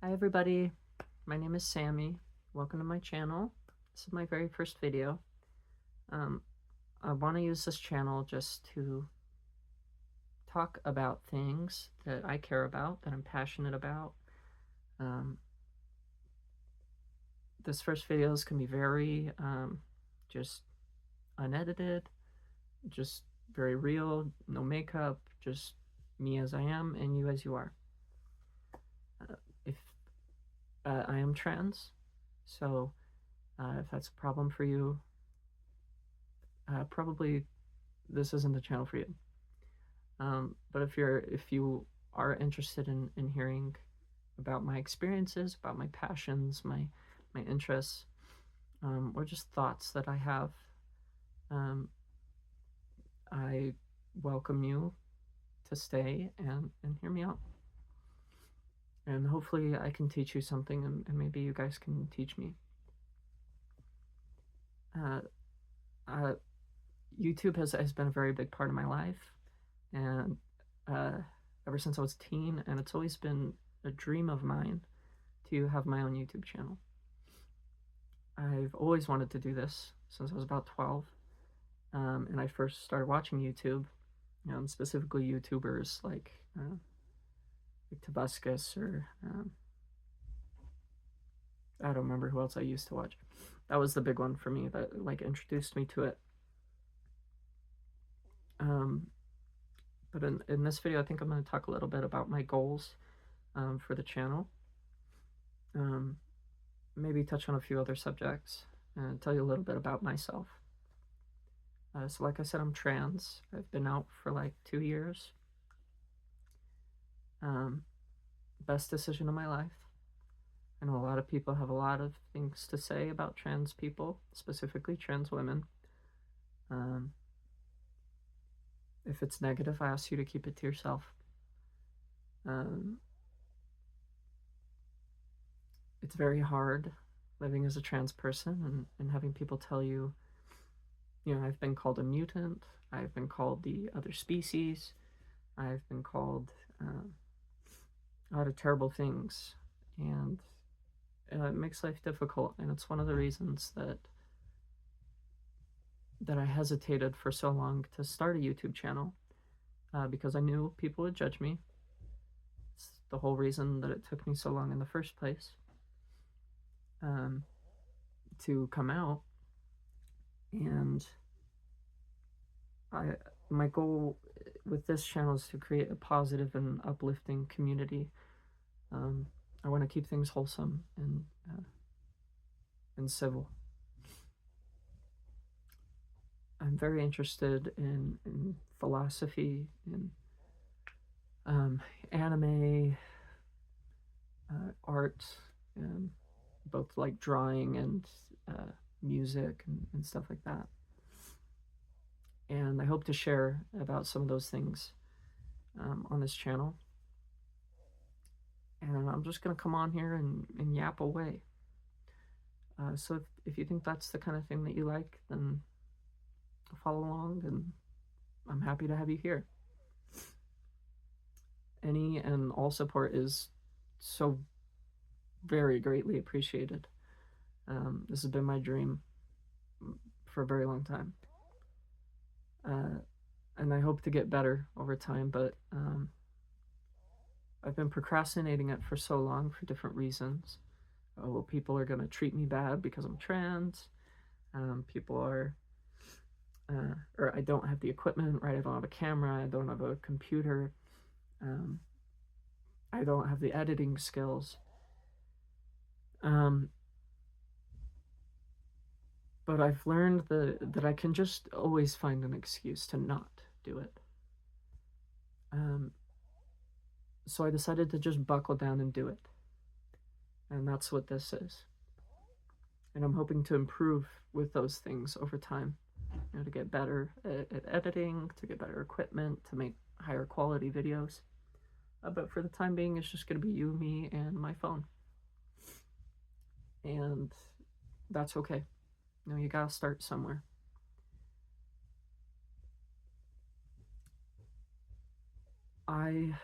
Hi everybody, my name is Sammy. Welcome to my channel. This is my very first video. I want to use this channel just to talk about things that I care about, that I'm passionate about. This first videos can be very just unedited, just very real, no makeup, just me as I am and you as you are. If I am trans, so if that's a problem for you, probably this isn't the channel for you. But if you are interested in hearing about my experiences, about my passions, my interests, or just thoughts that I have, I welcome you to stay and hear me out. And hopefully I can teach you something, and maybe you guys can teach me. YouTube has been a very big part of my life, and ever since I was a teen, and it's always been a dream of mine to have my own YouTube channel. I've always wanted to do this since I was about 12, and I first started watching YouTube, specifically YouTubers like Tobuscus or I don't remember who else I used to watch. That was the big one for me that like introduced me to it. But in this video, I think I'm going to talk a little bit about my goals for the channel. Maybe touch on a few other subjects and tell you a little bit about myself. So like I said, I'm trans. I've been out for like 2 years. Best decision of my life. I know a lot of people have a lot of things to say about trans people, specifically trans women. If it's negative, I ask you to keep it to yourself. It's very hard living as a trans person and having people tell you, I've been called a mutant, I've been called the other species, I've been called a lot of terrible things, and it makes life difficult, and it's one of the reasons that I hesitated for so long to start a YouTube channel, because I knew people would judge me. It's the whole reason that it took me so long in the first place to come out. And my goal with this channel is to create a positive and uplifting community. I want to keep things wholesome and civil. I'm very interested in philosophy, in anime, art, and both like drawing and music and stuff like that. And I hope to share about some of those things on this channel. And I'm just going to come on here and yap away. So if you think that's the kind of thing that you like, then follow along, and I'm happy to have you here. Any and all support is so very greatly appreciated. This has been my dream for a very long time. And I hope to get better over time, but I've been procrastinating it for so long for different reasons. Well, people are going to treat me bad because I'm trans. People are, or I don't have the equipment, right? I don't have a camera. I don't have a computer. I don't have the editing skills. But I've learned that I can just always find an excuse to not do it. So I decided to just buckle down and do it. And that's what this is. And I'm hoping to improve with those things over time, to get better at editing, to get better equipment, to make higher quality videos. But for the time being, it's just going to be you, me, and my phone. And that's okay. You gotta start somewhere. I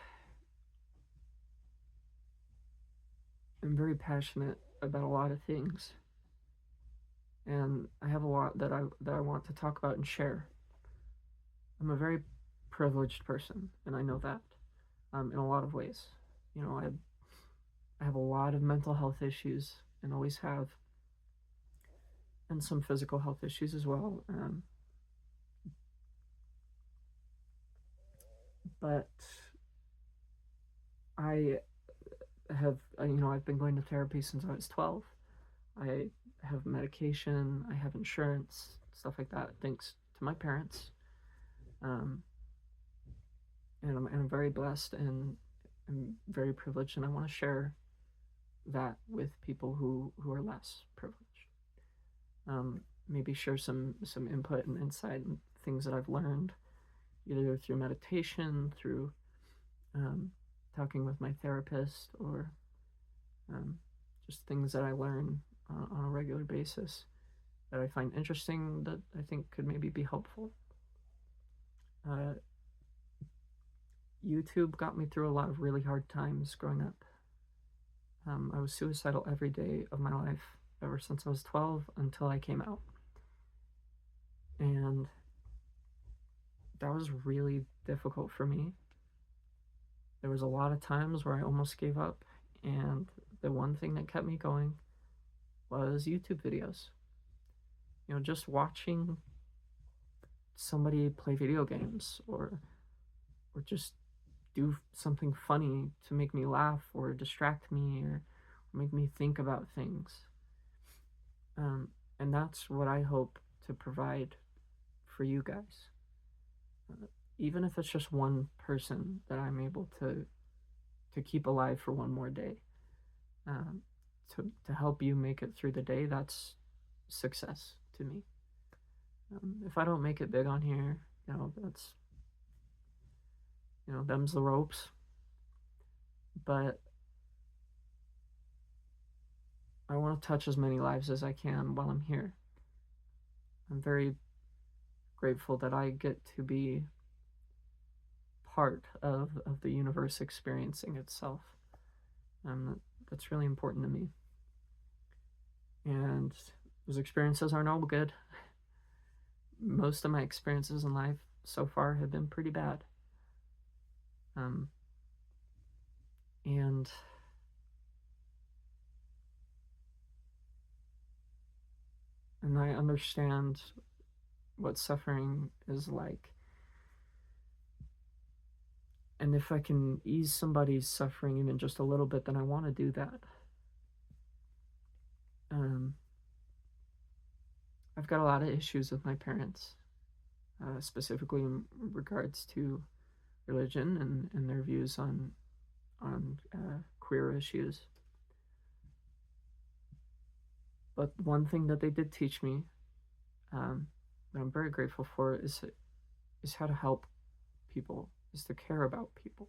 I'm very passionate about a lot of things, and I have a lot that I want to talk about and share. I'm a very privileged person, and I know that in a lot of ways. You know, I have a lot of mental health issues and always have, and some physical health issues as well. But I I've been going to therapy since I was 12. I have medication, I have insurance, stuff like that, thanks to my parents. Um, and I'm very blessed and I'm very privileged, and I want to share that with people who are less privileged. Maybe share some input and insight and things that I've learned, either through meditation, through um, talking with my therapist, or um, just things that I learn on a regular basis that I find interesting that I think could maybe be helpful. Uh, YouTube got me through a lot of really hard times growing up. I was suicidal every day of my life ever since I was 12 until I came out. And that was really difficult for me. There was a lot of times where I almost gave up, and the one thing that kept me going was YouTube videos. You know, just watching somebody play video games, or just do something funny to make me laugh or distract me, or make me think about things. And that's what I hope to provide for you guys. Even if it's just one person that I'm able to keep alive for one more day, um, to help you make it through the day, that's success to me. If I don't make it big on here, that's, them's the ropes. But I want to touch as many lives as I can while I'm here. I'm very grateful that I get to be part of the universe experiencing itself. That's really important to me. And those experiences aren't all good. Most of my experiences in life so far have been pretty bad. And I understand what suffering is like. And if I can ease somebody's suffering even just a little bit, then I want to do that. I've got a lot of issues with my parents, specifically in regards to religion and their views on queer issues. But one thing that they did teach me, that I'm very grateful for, is how to help people, is to care about people,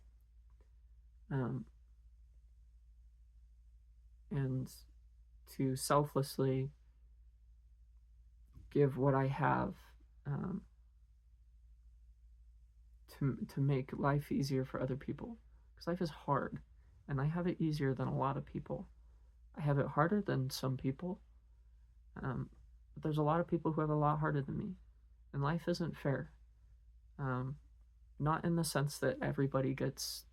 and to selflessly give what I have, to make life easier for other people, because life is hard, and I have it easier than a lot of people. I have it harder than some people, but there's a lot of people who have it a lot harder than me, and life isn't fair. Not in the sense that everybody gets,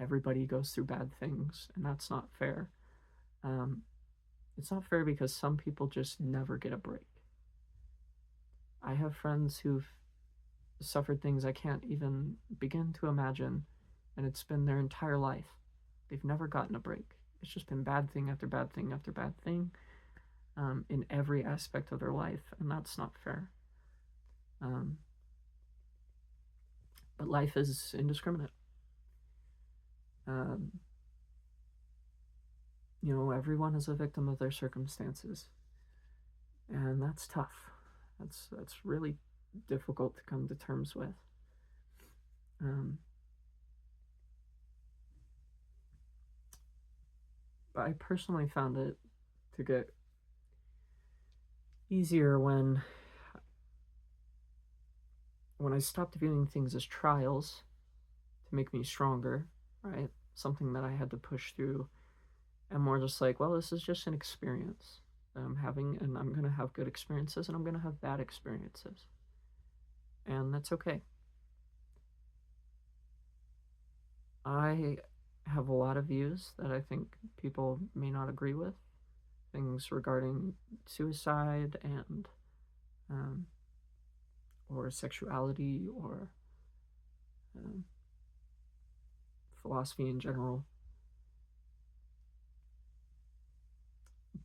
everybody goes through bad things, and that's not fair. It's not fair because some people just never get a break. I have friends who've suffered things I can't even begin to imagine, and it's been their entire life. They've never gotten a break. It's just been bad thing after bad thing after bad thing, in every aspect of their life, and that's not fair. But life is indiscriminate. Everyone is a victim of their circumstances, and that's tough. That's really difficult to come to terms with. But I personally found it to get easier when I stopped viewing things as trials to make me stronger, right? Something that I had to push through and more just like, well, this is just an experience that I'm having, and I'm gonna have good experiences and I'm gonna have bad experiences, and that's okay. I have a lot of views that I think people may not agree with, things regarding suicide and um, or sexuality or um, philosophy in general.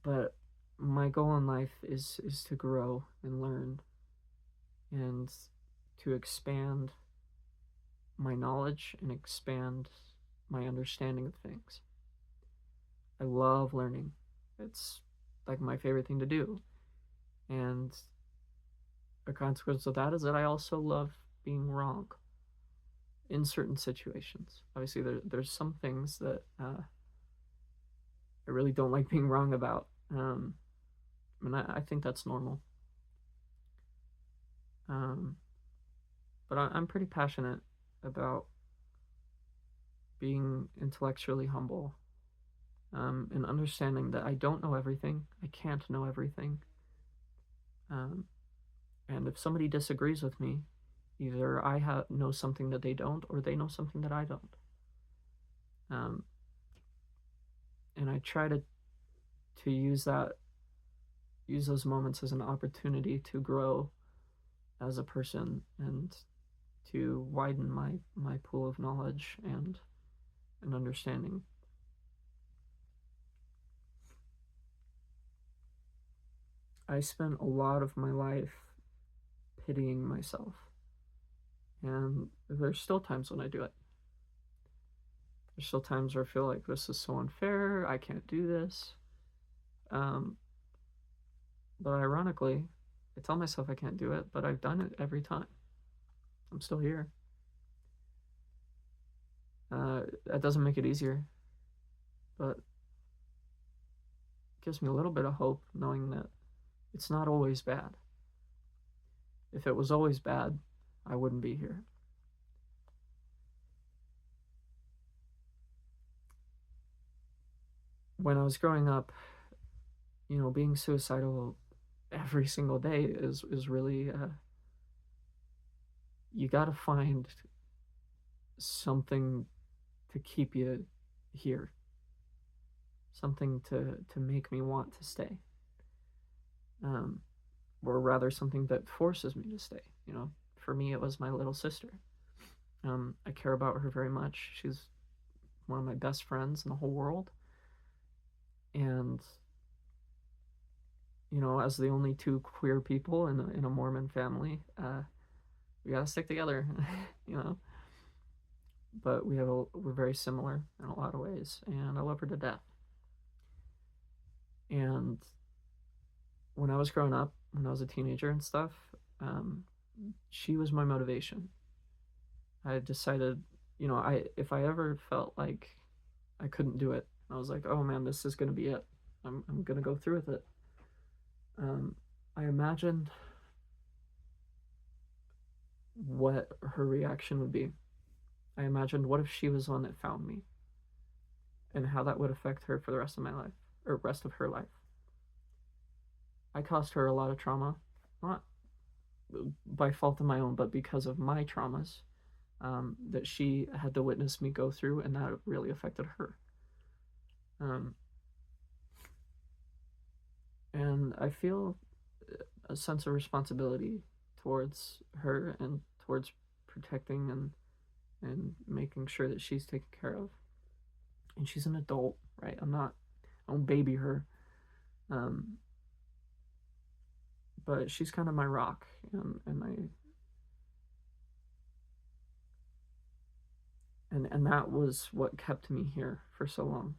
But my goal in life is to grow and learn and to expand my knowledge and expand my understanding of things. I love learning. It's like my favorite thing to do. And a consequence of that is that I also love being wrong in certain situations. Obviously, there's some things that I really don't like being wrong about. And I think that's normal. Um, but I'm pretty passionate about being intellectually humble and understanding that I don't know everything. I can't know everything. Um, and if somebody disagrees with me, either know something that they don't, or they know something that I don't. Um, and I try to use those moments as an opportunity to grow as a person and to widen my pool of knowledge and understanding. I spent a lot of my life pitying myself, and there's still times when I do it. There's still times where I feel like this is so unfair, I can't do this. Um, but ironically, I tell myself I can't do it, but I've done it every time. I'm still here. That doesn't make it easier, but it gives me a little bit of hope knowing that it's not always bad. If it was always bad, I wouldn't be here. When I was growing up, being suicidal every single day is really you got to find something to keep you here, something to make me want to stay, um, or rather something that forces me to stay. For me, it was my little sister. I care about her very much. She's one of my best friends in the whole world, and as the only two queer people in a Mormon family, we gotta stick together, you know. But we're very similar in a lot of ways, and I love her to death. And when I was growing up, when I was a teenager and stuff, um, she was my motivation. I decided, if I ever felt like I couldn't do it, I was like, oh man, this is gonna be it. I'm gonna go through with it. I imagined what her reaction would be. I imagined what if she was the one that found me, and how that would affect her for the rest of my life, or rest of her life. I caused her a lot of trauma, not by fault of my own, but because of my traumas that she had to witness me go through, and that really affected her. Um, and I feel a sense of responsibility towards her and towards protecting and making sure that she's taken care of. And she's an adult, right? I don't baby her. Um, but she's kind of my rock, and that was what kept me here for so long.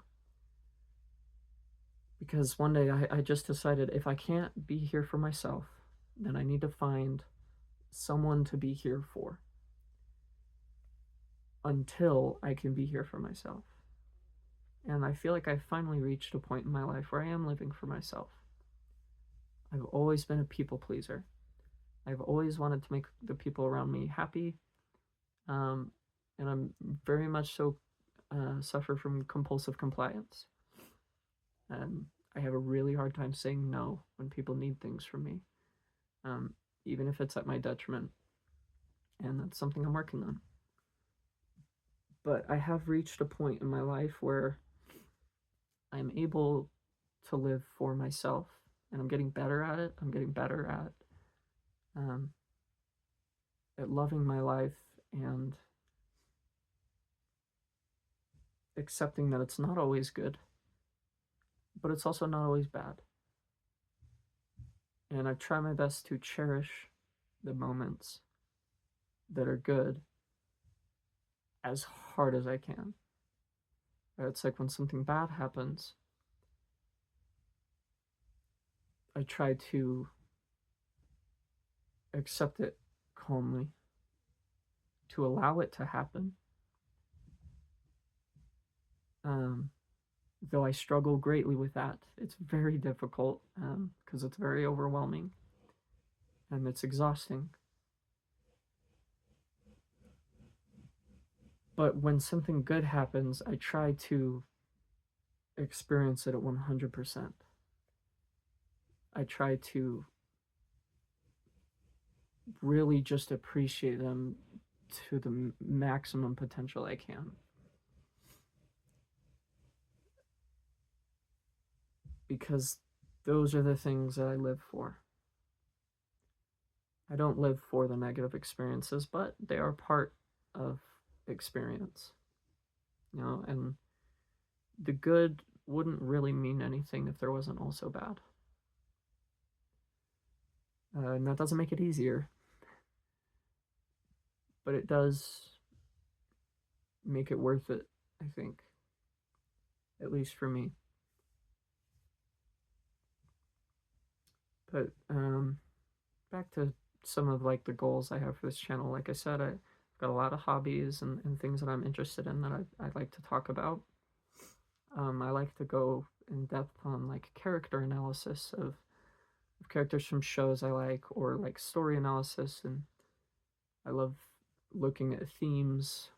Because one day I just decided, if I can't be here for myself, then I need to find someone to be here for until I can be here for myself. And I feel like I've finally reached a point in my life where I am living for myself. I've always been a people pleaser. I've always wanted to make the people around me happy. Um, and I'm very much so suffer from compulsive compliance. And I have a really hard time saying no when people need things from me, um, even if it's at my detriment. And that's something I'm working on. But I have reached a point in my life where I'm able to live for myself, and I'm getting better at it. I'm getting better um, at loving my life and accepting that it's not always good, but it's also not always bad. And I try my best to cherish the moments that are good as hard as I can. It's like when something bad happens, I try to accept it calmly, to allow it to happen. Um, though I struggle greatly with that. It's very difficult because it's very overwhelming and it's exhausting. But when something good happens, I try to experience it at 100%. I try to really just appreciate them to the maximum potential I can. Because those are the things that I live for. I don't live for the negative experiences, but they are part of experience, and the good wouldn't really mean anything if there wasn't also bad. And that doesn't make it easier, but it does make it worth it, I think, at least for me. But back to some of like the goals I have for this channel. Like I said, I've got a lot of hobbies and things that I'm interested in that I'd like to talk about. I like to go in depth on like character analysis of characters from shows I like, or like story analysis, and I love looking at themes.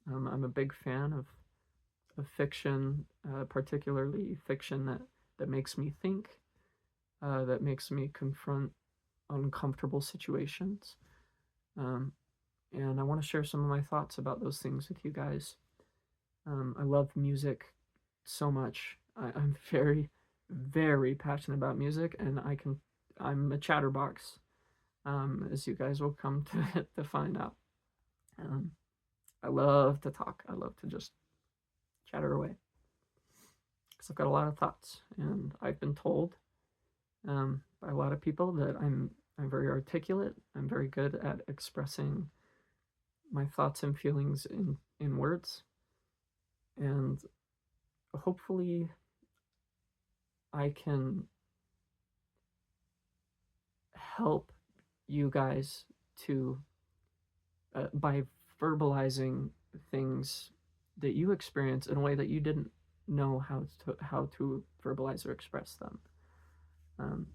I'm a big fan of fiction, particularly fiction that makes me think, that makes me confront uncomfortable situations. Um, and I want to share some of my thoughts about those things with you guys. I love music so much. I'm very, very passionate about music, and I'm a chatterbox, as you guys will come to find out. Um, I love to talk. I love to just chatter away because I've got a lot of thoughts, and I've been told by a lot of people that I'm very articulate. I'm very good at expressing my thoughts and feelings in words, and hopefully I can help you guys to by verbalizing things that you experience in a way that you didn't know how to verbalize or express them. Um,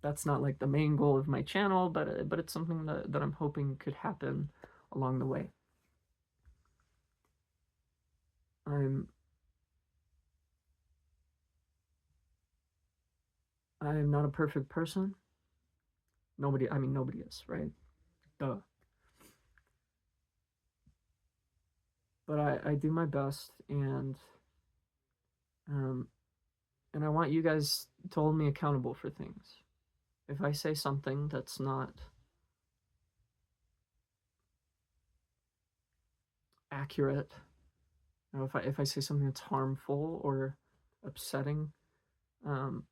that's not like the main goal of my channel, but it's something that I'm hoping could happen along the way. I'm I'm not a perfect person. Nobody is, right? Duh. But I do my best, um, and I want you guys to hold me accountable for things. If I say something that's not accurate, if I say something that's harmful or upsetting, um,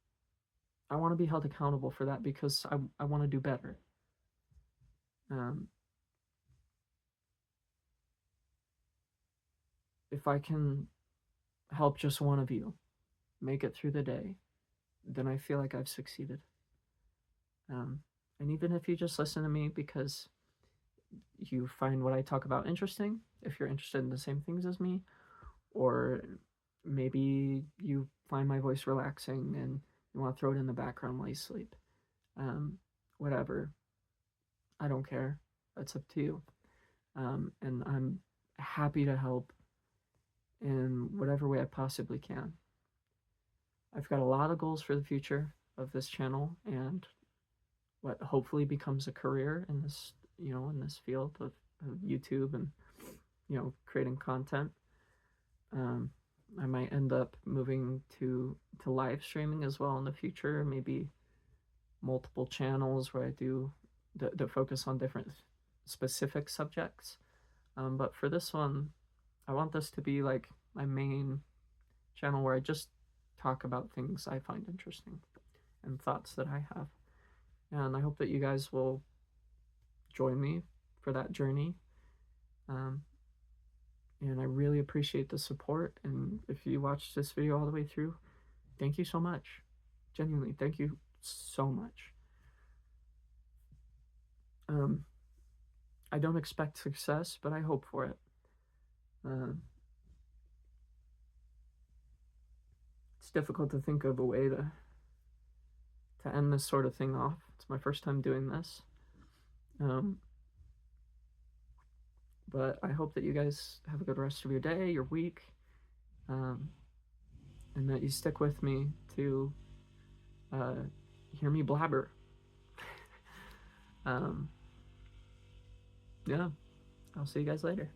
I want to be held accountable for that because I want to do better. Um, if I can help just one of you make it through the day, then I feel like I've succeeded. And even if you just listen to me because you find what I talk about interesting, if you're interested in the same things as me, or maybe you find my voice relaxing and you want to throw it in the background while you sleep, whatever, I don't care. That's up to you. And I'm happy to help in whatever way I possibly can. I've got a lot of goals for the future of this channel and what hopefully becomes a career in this, in this field of YouTube and, creating content. I might end up moving to live streaming as well in the future, maybe multiple channels where I do the focus on different specific subjects. But for this one, I want this to be like my main channel where I just talk about things I find interesting and thoughts that I have. And I hope that you guys will join me for that journey. And I really appreciate the support. And if you watched this video all the way through, thank you so much. Genuinely, thank you so much. I don't expect success, but I hope for it. It's difficult to think of a way to end this sort of thing off. It's my first time doing this. But I hope that you guys have a good rest of your day, your week, and that you stick with me to hear me blabber. Yeah, I'll see you guys later.